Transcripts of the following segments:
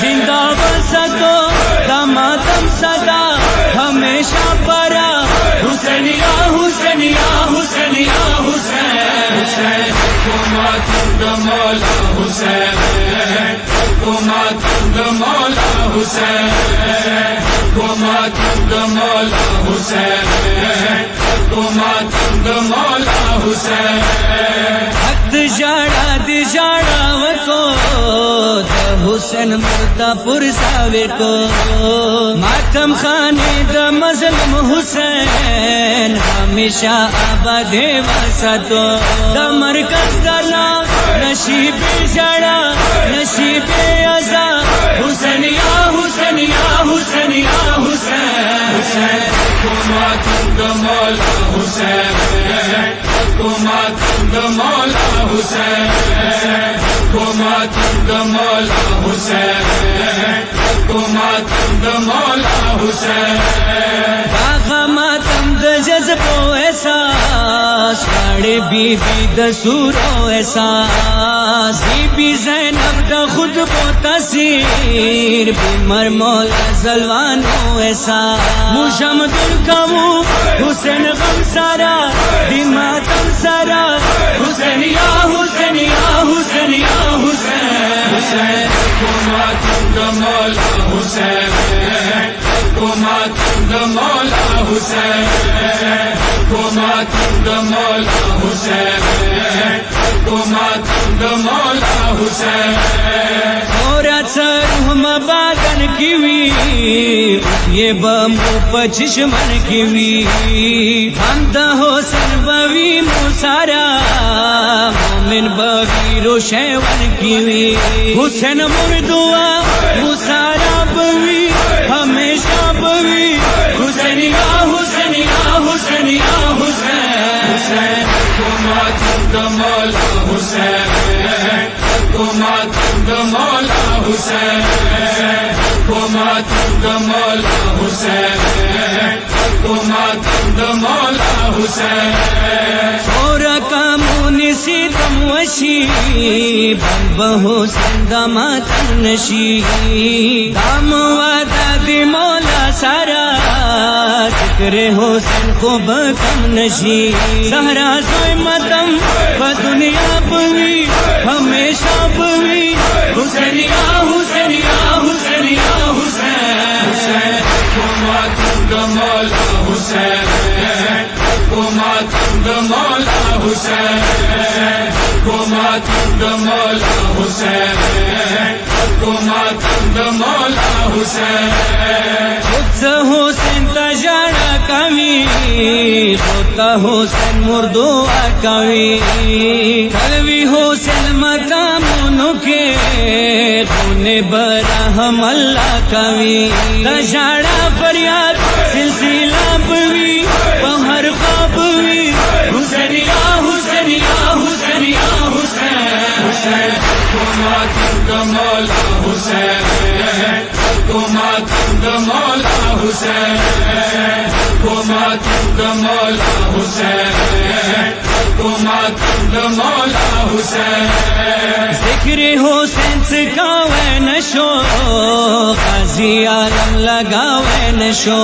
زندہ بسکو دمادم صدا ہمیشہ برا حسین یا حسین یا حسین یا حسین حکومت مولا حسین حکومت مولا حسین حکومت مولا حسین حکومت مولا حسین حق جاڑا دی جاڑا وکو حسین مردہ پرزاوے کو ماتم خانے دا مظلم حسین ہمیشہ آباد واسطو دا مرکز دلا نشیب جڑا نشیب ازا حسین یا حسین یا حسین یا حسین حکومت مولا حسین حکومت مولا حسین حکومت مولا حسین حکومت مولا حسین باغ ماتم د جذبو احساس کاڑے بی بی د سورو احساس بی بی زینب د خود بو تاثیر بیمر مولا زلوانو احساس موشم دل کمو حسین غم سارا دی ماتم سارا حسین یا حسین یا حسین یا حسین حکومت مولا حسین حکومت مولا حسین حکومت مولا حسین حکومت مولا حسین عورت سر مبادن کیوی یہ بمو پچشمن کیوی حمد حسین بوی موسارا مومن بوی روشیون کیوی حسین مردوا موسارا بوی ہمیشہ بوی حسین یا حسین یا حسین یا حسین حکومت مولا حسین حکومت مولا حسین حکومت مولا حسین حکومت مولا حسین سورا کامونی سیتم وشی بم حسین دماتم نشی دام وعدہ دی مولا سارا ذکر حسین کو بکم نشی سہرا سوئی متم بدنیا بوی ہمیشہ بوی حسین یا حسین یا حسین یا حسین حکومت مولا حسین حکومت مولا حسین حکومت مولا حسین حکومت مولا حسین خود حسین تجارہ کمی ہوتا حسین مردو کمی کلوی حسین مقامونو کے خونے برہم اللہ کمی تجارہ فریاد سلسلہ بوی بہر خواب بوی حسین یا حسین یا حسین یا حسین حکومت مولا حسین حکومت مولا حسین حکومت مولا حسین حکومت مولا حسین ذکر حسین سکھاوے نشو قاضی عالم لگاوے نشو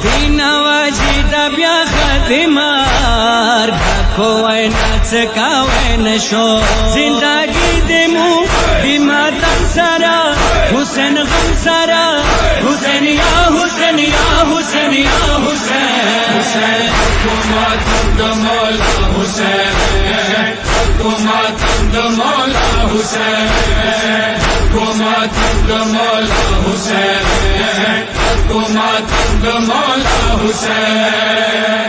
دینا واجد بیا خاتمار بھاکوے ناچکاوے نشو زندگی دمو دی ماتم سارا حسین غم سارا حسین یا حسین یا حسین یا حسین حسین کو ماتم دو مولا حسین کو ماتم دو مولا حسین کو ماتم دو مولا حسین کو ماتم دو مولا حسین